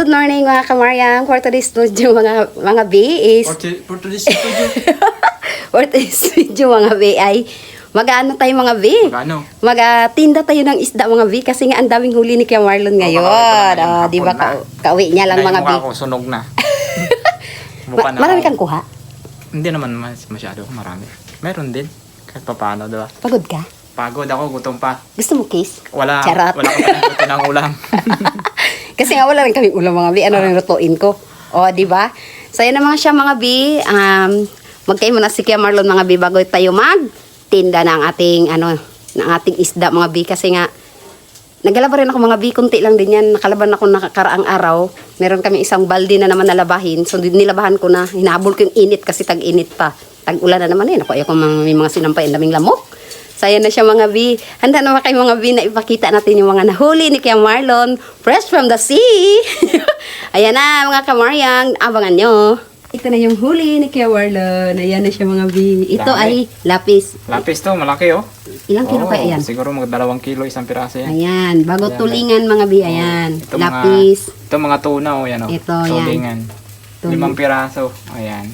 Good morning mga kamaryang. For today's studio mga B is For today's studio. for today's studio mga B ay mag-ano tayo mga B? Magano? Mag-tinda tayo ng isda mga B kasi nga ang daming huli ni Kuya Marlon ngayon. Di ba kauwi niya lang mga B? Ako sunog na. Marami kang kuha? Hindi naman masyado, marami. Meron din. Kahit pa paano, diba? Pagod ka? Pagod ako, gutom pa. Gusto mo kiss? Wala Charot. akong gusto ng ulam. Kasi nga wala rin kaming ulam mga B. Ano rin lutuin ko? O, di ba? So, yan naman siya mga B. Magkain muna si Kuya Marlon mga B bago tayo magtinda ng ating, ng ating isda mga B. Kasi nga, naglalaba rin ako mga B. Kunti lang din yan. Nakalaban ako nakakaraang araw. Meron kami isang balde na naman nalabahin. So, nilabahan ko na. Hinahabol ko yung init kasi tag-init pa. Tag-ulan na naman eh. Naku, ako may mga sinampay. Ang daming lamok. So, ayan na siya mga B. Handa naman kayo mga B na ipakita natin yung mga nahuli ni Kuya Marlon. Fresh from the sea. Ayan na mga kamaryang. Abangan nyo. Ito na yung huli ni Kuya Marlon. Ayan na siya mga B. Ito Dami. ay lapis. Lapis to, malaki oh. Ilang kilo kaya yan? Siguro mga 2 kilo, isang piraso yan. Ayan. Bago Ayan, tulingan mga B. Ayan. Ito Lapis. Ito mga tuna oh, yan oh. Ito, yan. Tulingan. 5 piraso. Ayan.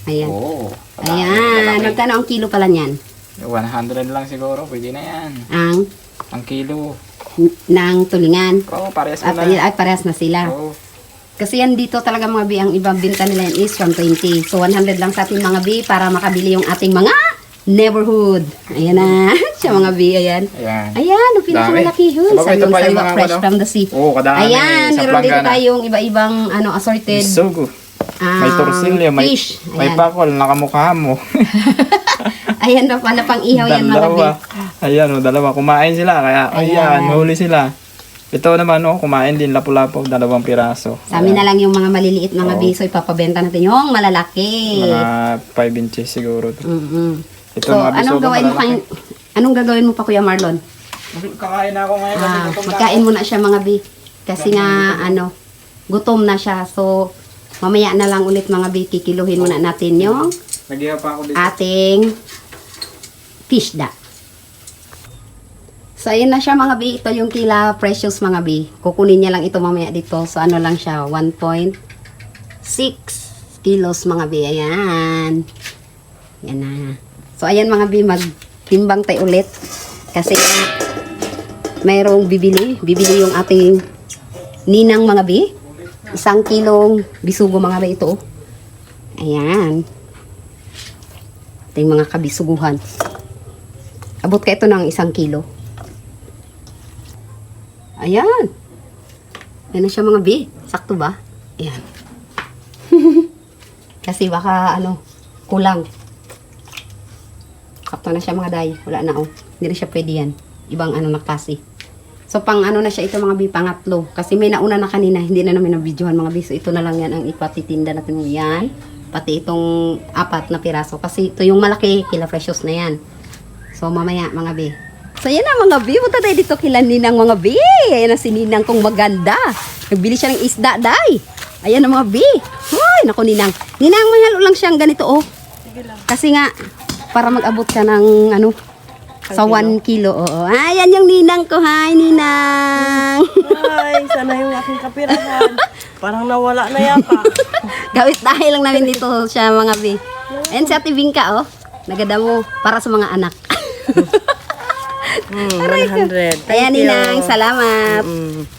Ayan. Oh. Ayan. Magkano ang kilo pala niyan? 100 lang siguro, pwede na yan. Ang kilo. Ng tulingan. Oo, parehas At mo na. ay parehas na sila. Oo. Kasi yan dito talaga mga B, ang ibang binta nila yan is 120. So 100 lang sa atin mga B para makabili yung ating mga neighborhood. Ayan na. Siya mga B, ayan. Ayan. Ayan, ang pinakamalaki yun. Sabagay, ito pa yung mga fresh from the sea. Oo, kadami. Ayan, Sa meron dito planggana. tayong iba-ibang assorted. Isugo. May torsilyo, may, fish. may Ayan. pakol, nakamukha mo. Ayan na pala pang ihaw yan mga B. Dalawa. Ayan o, dalawa. Kumain sila, kaya ayan, huli sila. Ito naman o, kumain din, lapu-lapu, 2 piraso. Sa amin na lang yung mga maliliit mga B, so ipapabenta natin yung malalaki. Mga 5 inches siguro. Ito So, mga bisogo, anong gagawin mo pa Kuya Marlon? Kakain na ako ngayon kasi gutom na Magkain mo na siya mga B. Kasi nga, gutom na siya. So, mamaya na lang ulit mga B, kikiluhin muna natin yung Nag-ihaw pa ako dito. ating fish da. So, ayun na siya mga B. Ito yung kila precious mga B. Kukunin niya lang ito mamaya dito. So, ano lang siya, 1.6 kilos mga B. Ayan. Yan na. So, ayan mga B, magtimbang tayo ulit. Kasi mayroong bibili. Bibili yung ating ninang mga B. 1 kilong bisugo mga B ito. Ayan. Ito yung mga kabisuguhan. Abot ka ito ng 1 kilo. Ayan. Ayan na siya mga B. Sakto ba? Ayan. Kasi baka kulang. Sakto na siya mga day. Wala na Hindi na siya pwede yan. Ibang na klase. So pang na siya ito mga B, pangatlo. Kasi may nauna na kanina. Hindi na namin na-videohan mga B. So ito na lang yan ang ipatitinda natin yan. Pati itong 4 na piraso. Kasi ito yung malaki. Kila precious na yan. So mamaya mga B. So yan na mga B. Punta tayo dito kila Ninang mga B. Ayan na si Ninang kong maganda. Nagbili siya ng isda day. Ayan na mga B. Hoy, naku Ninang. Ninang, mahalo lang siyang ganito Sige lang. Kasi nga, para mag-abot ka ng sa 1 kilo. Oo. Ayan yung Ninang ko. Hi, Ninang. Ay, sana yung aking kapirahan. Parang nawala na yata. Gawit dahil lang namin dito siya mga B. Ayan si Ate Bingka, Nagada mo para sa mga anak. 100. Ayan, Ninang. Salamat.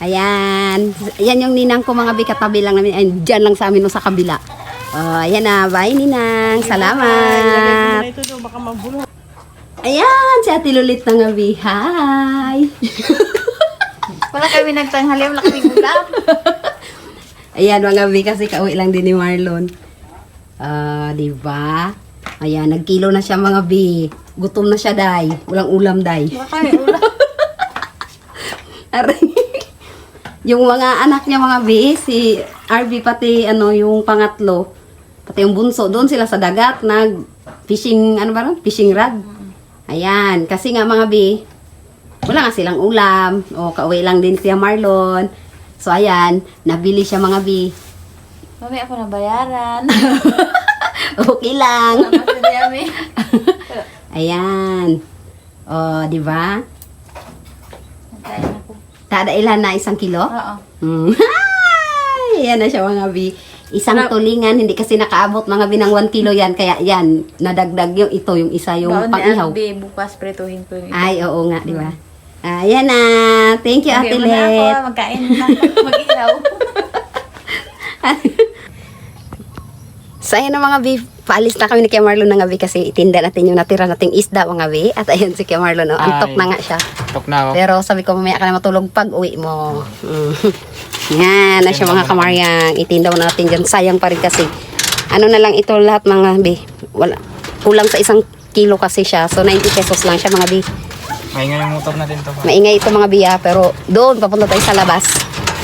Ayan. Ayan yung Ninang ko mga B. Katabi lang namin. Ayan, dyan lang sa amin sa kabila. Ayan na. Bye, Ninang. Salamat. Ito daw, baka mabulong. Ayan, si Ate Lulit na nga B. Hi! Wala kami nagtanghali, wala kami ulam. Ayan, mga B, kasi kauwi lang din ni Marlon. Diba? Ayan, nagkilo na siya mga B. Gutom na siya, day. Walang ulam, day. Wala kami ulam. Aray. Yung mga anak niya mga B, si RB pati yung pangatlo, pati yung bunso, doon sila sa dagat, fishing, fishing rod. Ayan, kasi nga mga B, wala nga silang ulam. O, kauwi lang din siya Marlon. So, ayan, nabili siya mga B. Mami, ako na bayaran. Okay lang. Salamat sa dami. Ayan. O, di ba? Nagkain ako. Kada ilan na 1 kilo? Oo. Mm. Yan na siya mga bi. Isang tulingan, hindi kasi nakaabot mga bi ng 1 kilo yan. Kaya yan, nadagdag yung ito, yung isa yung Baon ni pang-ihaw. Albi, bukas prituhin ko yung Ay, oo nga, di ba? Ayan na. Thank you, Ate Okay, muna ako, Let. magkain na ako, mag-ihaw. So, ayan na mga bi. Paalis na kami ni Kuya Marlon na nga bi kasi itinda natin yung natira nating isda mga bi. At ayun si Kuya Marlon, no? Antok Ay. na nga siya. Tok na ako. Pero sabi ko mamaya ka na matulog pag uwi mo. Yan, na siya mga kamaryang. Itindaw natin dyan. Sayang pa rin kasi. Ano na lang ito lahat mga bi. Wala. Kulang sa 1 kilo kasi siya. So 90 pesos lang siya mga bi. Maingay yung motor natin to. Maingay ito mga bi pero doon papunta tayo sa labas.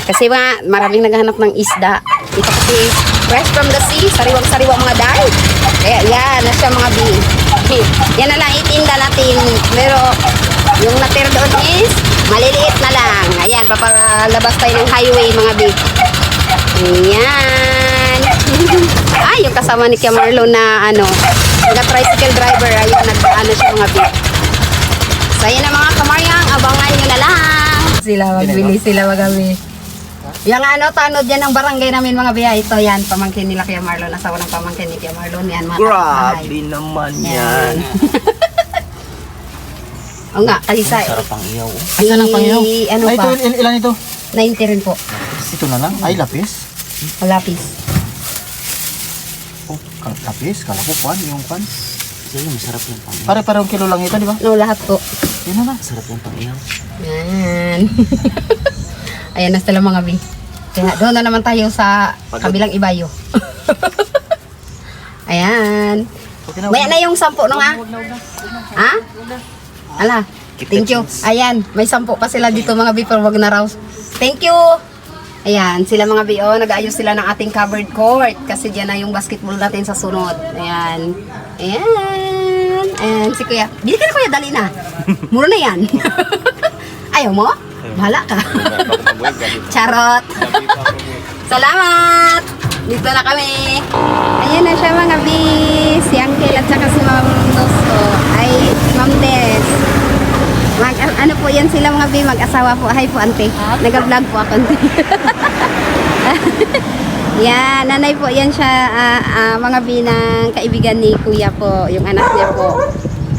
Kasi mga maraming naghahanap ng isda. Ito kasi fresh from the sea. Sariwang-sariwa mga day. Kaya yan, na siya mga bi. Yan na lang itinda natin. Pero yung natira doon is maliliit na lang. Ayan, papalabas tayo ng highway mga bi. Ayan. Ay, yung kasama ni Kuya Marlon na na tricycle driver. Ayun, nagdaan siya mga bi. So, ayan na mga kamaryang. Abangan nyo na lang. Sila, magbili sila mga bi. Yung tanod yan ng barangay namin mga biya. Ito yan, pamangkin nila Kuya Marlon. Asawa ng pamangkin ni Kuya Marlon. Yan, mga Grabe kapitbahay. naman yan. Oo nga, kasi sa... Sarap ang iyaw. Ay, ano Ay, pa? ito, ilan ito? 90 rin po. Ito na lang. Ay, lapis. Malapis. Oh, lapis. Kala ko pan, yung pan. Kasi masarap yung pang iyaw. Pare-parang kilo lang ito, di ba? No, lahat po. Yun na na. Sarap yung pang iyaw. Yan. Ayan na sila mga bi. Kaya doon na naman tayo sa kabilang ibayo. Ayan. Maya na yung 10 no nga? Ha? Ala, thank you. Ayan, may 10 pa sila dito mga bi, pero wag na raw. Thank you. Ayan, sila mga bi, nag-aayos sila ng ating covered court. Kasi dyan na yung basketball natin sa sunod. Ayan. Ayan. Ayan, si Kuya. Bili ka na Kuya, dali na. Mura na yan. Ayaw mo? Bahala ka. Charot. Salamat. Dito na kami. Ayan na siya mga bi. Si Uncle at saka si Ma'am Nosto. Ay, Ma'am Des. Ano po yan sila mga bi, mag-asawa po. Hi po, ante. Nag-vlog po ako, ante. Yan, nanay po yan siya, mga bi ng kaibigan ni Kuya po. Yung anak niya po.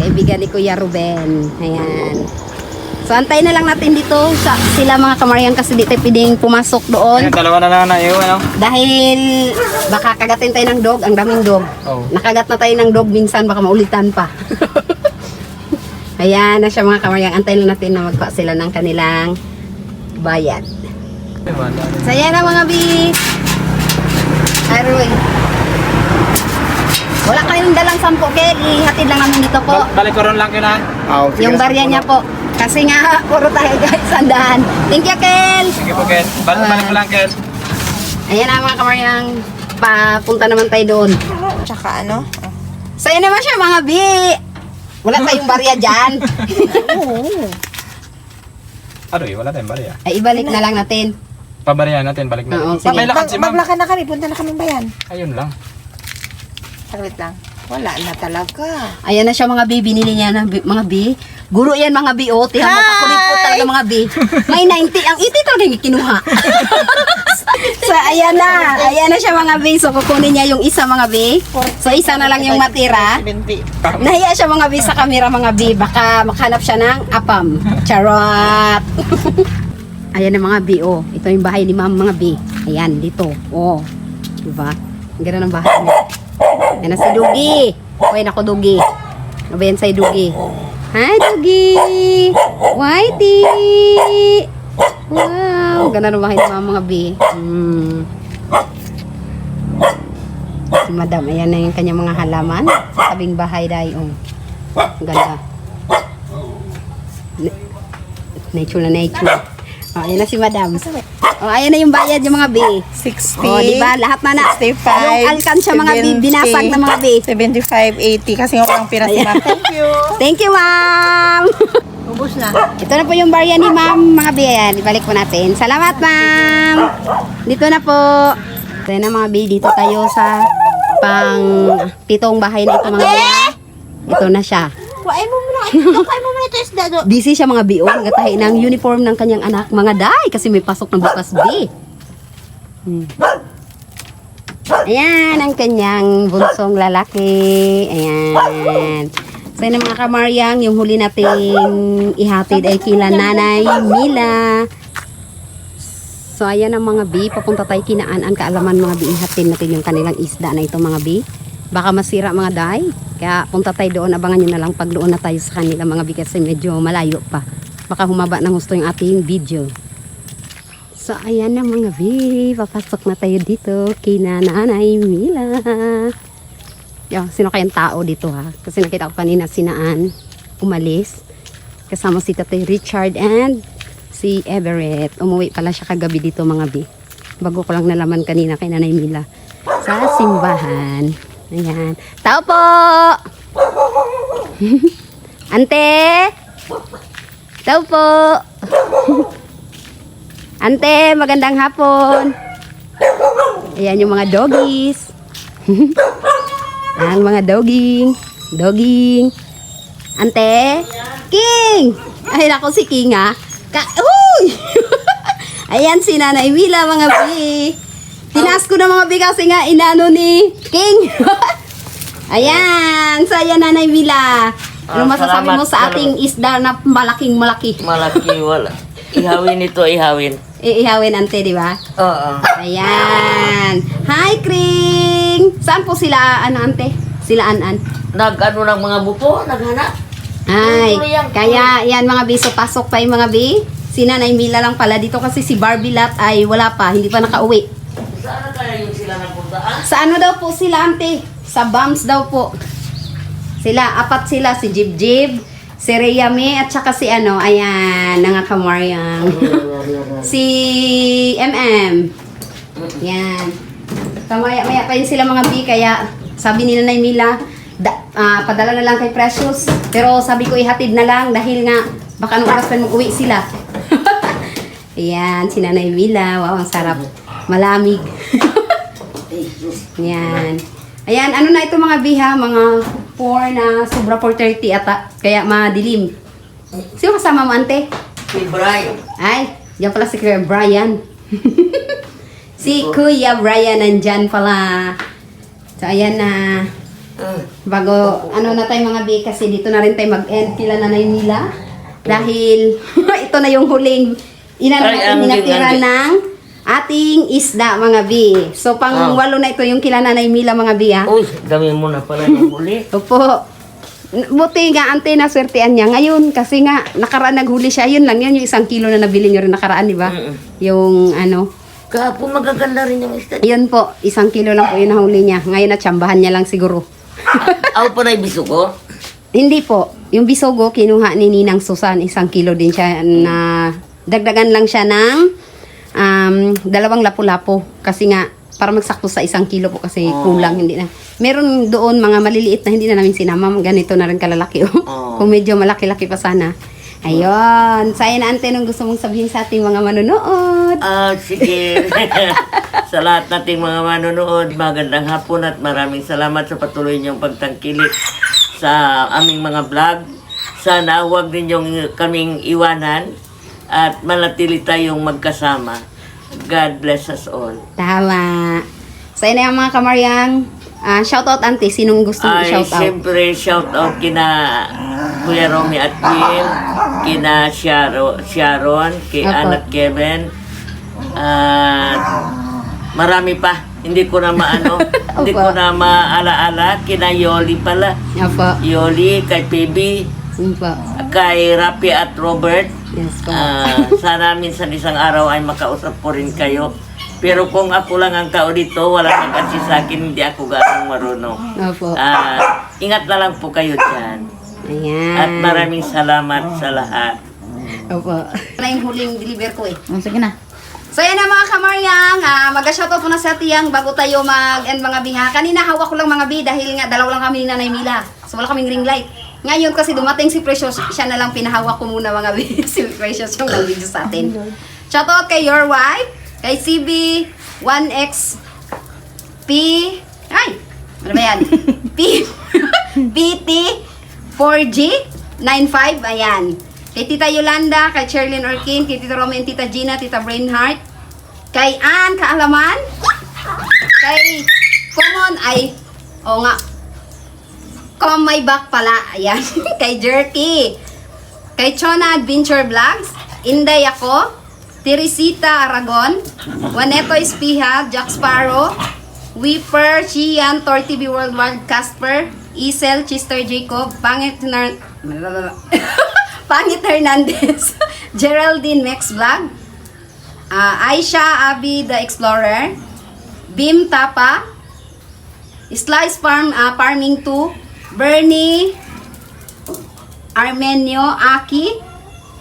Kaibigan ni Kuya Ruben. Ayan. So, antay na lang natin dito sa sila mga kamaryang kasi dito pwedeng pumasok doon. Ayan, dalawa na lang na iyo, Dahil baka kagatin tayo ng dog, ang daming dog. Oh. Nakagat na tayo ng dog minsan, baka maulitan pa. Ayan na siya mga kamaryang. Antay lang natin na magpa sila ng kanilang bayad. So, ayan na mga bi. Aroy. Wala kayong dalang 10, Kel. Ihatid lang namin dito po. Balik ko ron lang kina. Yung barya niya po. Kasi nga, puro tayo guys, sandaan. Thank you, Kel. Sige po, Ken. Balik ko lang, Ken. Ayan na mga kamaryang. Papunta naman tayo doon. Tsaka ano? So, yun naman siya mga bi. Wala tayong barya dyan. Ano wala tayong bariya. Ay, ibalik na lang natin. Pabariya natin, balik Oo, natin. sige. May lakad si ma'am. Maglakad na kami, punta na kami bayan. Ayun lang. Saglit lang. Wala na talaga. Ayan na siya mga bi. Binili niya na mga bi. Guro yan mga bi. O, tihan mo, pakulit po talaga mga bi. May 90. Ang iti talaga yung kinuha. So, ayan na. Ayan na siya mga bi. So, kukunin niya yung isa mga bi. So, isa na lang yung matira. 70. Nahiya siya mga bi sa camera mga bi. Baka makahanap siya ng apam. Charot. Ayan na mga bi. Oh. Ito yung bahay ni ma'am mga bi. Ayan, dito. Oh. Diba? Ang ganda ng bahay niya. Ayan na si Dugi. Uy, nako Dugi. Ano ba yan sa'yo Dugi? Hi Dugi! Whitey! Wow! Ganda ng bahay ni ma'am mga bi. Si madam, ayan na yung kanyang mga halaman. Sa tabing bahay dahil. Oh. Ang ganda. Nature na nature. Oh, ayan na si madam. Oh, ayan na yung bayad yung mga bi. 60. Oh, di ba? Lahat na na. 65. Yung alkansya mga bi, binasag na mga bi. 75, 80. Kasi walang pira si ma'am. Thank you. Thank you, ma'am. Ubus na. Ito na po yung barya ni ma'am, mga bi. Ayan, ibalik po natin. Salamat, ma'am. Dito na po. Ito na mga bi, dito tayo sa pang-pitong bahay na ito, mga bi. Ito na siya. Kuhain mo muna. Kuhain mo muna ito isda do. Busy siya mga bi. Nagatahi ng uniform ng kanyang anak, mga day. Kasi may pasok na bukas, bi. Ayan, ang kanyang bunsong lalaki. Ayan. So, yun ang mga kamaryang, yung huli nating ihatid ay kila Nanay Mila. So, ayan ang mga bi. Papunta tayo kinaan kaalaman mga bi. Ihatid natin yung kanilang isda na ito mga bi. Baka masira mga day. Kaya punta tayo doon. Abangan nyo na lang pag doon na tayo sa kanila mga bi kasi medyo malayo pa. Baka humaba ng gusto yung ating video. So, ayan na mga bi. Papasok na tayo dito kina Nanay Mila. Yo, sino kayang tao dito ha? Kasi nakita ko kanina sinaan umalis. Kasama si Tatay Richard and si Everett. Umuwi pala siya kagabi dito mga bi. Bago ko lang nalaman kanina kay Nanay Mila. Sa simbahan. Ayan. Tao po! Ante! Tao po! Ante, magandang hapon! Ayan yung mga doggies. Ang mga doging. Doging. Ante? King! Ay, ako si King ha. Uy! Ayan si Nanay Mila mga bi. Tinas ko na mga bi kasi nga inano ni King. Ayan. So ayan Nanay Mila. Ano masasabi mo sa ating isda na malaking malaki? Malaki, wala. Ihawin ito, ihawin. Iihawin ante, di ba? Oo. Ayan. Hi, Kring! Saan po sila, ano, ante? Sila An-An? Nag-ano ng mga buto, naghanap. Ay, kaya yan mga bi, so pasok pa yung mga bi. Si Nanay Mila lang pala dito kasi si Barbie Lat ay wala pa, hindi pa nakauwi. Saan kaya yung sila napuntaan? Sa ano daw po sila, ante? Sa Bams daw po. Sila, apat sila, si Jib Jib, si Reyame, at saka si ano, ayan, nangakamuaryang. Si MM. Yan. Kamaya-maya pa yun sila mga bi, kaya sabi ni Nanay Mila, padala na lang kay Precious. Pero sabi ko ihatid na lang dahil nga baka anong oras pa mag-uwi sila. Ayan, si Nanay Mila. Wow, ang sarap. Malamig. Yan. Ayan, ano na ito mga biha? Mga 4 na sobra 4:30 ata. Kaya madilim. Sino kasama mo, ante? Si Brian. Ay, yan pala si Kuya Brian. Si Kuya Brian nandyan pala. So, ayan na. Bago, ano na tayo mga bi, kasi dito na rin tayo mag-end kila Nanay Mila. Dahil, ito na yung huling inatira ng ating isda mga bi. So, pang walo na ito yung kila Nanay Mila mga bi ha. Uy, dami mo na pala ng huli. Opo. Buti nga, ante, naswertean niya. Ngayon, kasi nga, nakaraan naghuli siya. Yun lang, yun yung 1 kilo na nabili niyo rin nakaraan, di ba? Yung, ano, Kahapon magaganda rin yung isda. yun po, 1 kilo lang po yung nahuli niya. Ngayon, natsambahan niya lang siguro. Ako pa na ibiso ko. Hindi po. Yung bisogo, kinuha ni Ninang Susan. 1 kilo din siya na dagdagan lang siya ng 2 lapu-lapu. Kasi nga, para magsakto sa 1 kilo po kasi kulang, hindi na. Meron doon mga maliliit na hindi na namin sinama. Ganito na rin kalalaki. Kung medyo malaki-laki pa sana. Ayun. Saya na ante nung gusto mong sabihin sa ating mga manonood. Sige. Sa lahat nating mga manonood, magandang hapon at maraming salamat sa patuloy niyong pagtangkilik sa aming mga vlog. Sana huwag ninyong kaming iwanan at manatili tayong magkasama. God bless us all. Tama. Saya na yung mga kamaryang. Shoutout ante. Sinong gusto mong Ay, shoutout? siyempre, shoutout kina Kuya Romy at Jill, kina Sharon, kay Opo. Ann at Kevin, at marami pa. Hindi ko na maano, hindi ko na maalaala. Kina Yoli pala. Opo. Yoli, kay PB, Opo. kay Rapi at Robert. Yes po. Sana minsan isang araw ay makausap ko rin kayo. Pero kung ako lang ang tao dito, wala nang kasi sa akin, hindi ako ganong marunong. Opo. Ingat na lang po kayo dyan. Ayan. At maraming salamat sa lahat. Opo. Na yung huling deliver ko eh. Sige na. So yan na mga kamaryang, mag-shoutout muna sa tiyang bago tayo mag-end mga biha. Kanina hawak ko lang mga bi dahil nga dalaw lang kami ni Nanay Mila. So wala kaming ring light. Ngayon kasi dumating si Precious, siya na lang pinahawak ko muna mga bi. Si Precious yung nag-video sa atin. Shoutout kay Your Wife, kay CB, 1X, P, ay, ano ba yan? PT, 4G, 95, ayan. Kay Tita Yolanda, kay Cherlyn Orkin, kay Tita Roma and Tita Gina, Tita Brainheart, Kay Ann Kaalaman. Kay Common ay, o nga, may back pala. Ayan. Kay Jerky. Kay Chona Adventure Vlogs. Inday ako. Teresita Aragon. Juaneto Espiha. Jack Sparrow. Weeper. Chian. Tor TV Worldwide. Casper. Isel. Chester Jacob. Pangit Hernandez. Geraldine Mex Vlog. Aisha Abi the Explorer. Bim Tapa. Slice Farming 2. Bernie Armenio Aki.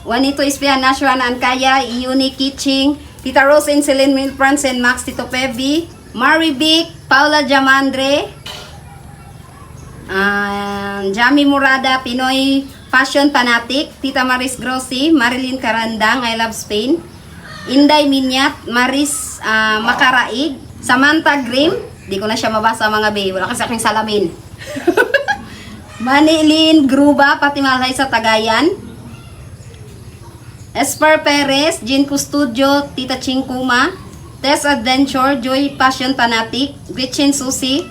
Juanito Espian Nashwan Ankaya. Iuni Kitching. Tita Rose and Celine Milprance and Max Tito Pebi. Maribic. Paula Jamandre. Jami Murada, Pinoy Fashion Fanatic, Tita Maris Grossi, Marilyn Carandang, I Love Spain, Inday Minyat, Maris Makaraig, Samantha Grim, di ko na siya mabasa mga babe, wala kasi aking salamin. Manilin Gruba, pati Malay sa Tagayan, Esper Perez, Jean Custudio, Tita Chingkuma, Tess Adventure, Joy Passion Fanatic, Gretchen Susi,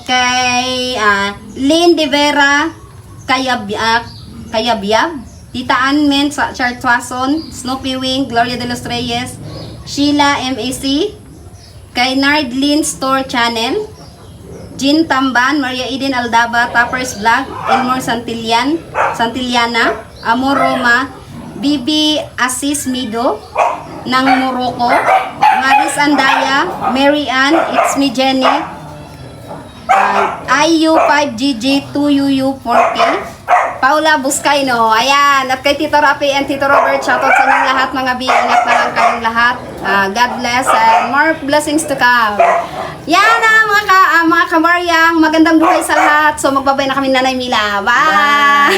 kay Lynn De Vera Kayabyab, Tita Anmen Chartwason, Snoopy Wing, Gloria de los Reyes, Sheila MAC, kay Nardlin Store Channel, Jean Tamban, Maria Eden Aldaba, Tappers Vlog, Elmore Santillana, Amor Roma, Bibi Asis Mido ng Morocco, Maris Andaya, Mary Ann, It's Me Jenny, IU5GG 2UU4K, Paula Buscayno, ayan, at kay Tito Rafi and Tito Robert, shoutout sa inyong lahat mga bi, ingat na lang kayong lahat, God bless and more blessings to come. Yan na mga kamaryang, magandang buhay sa lahat, so magbabay na kami Nanay Mila, bye!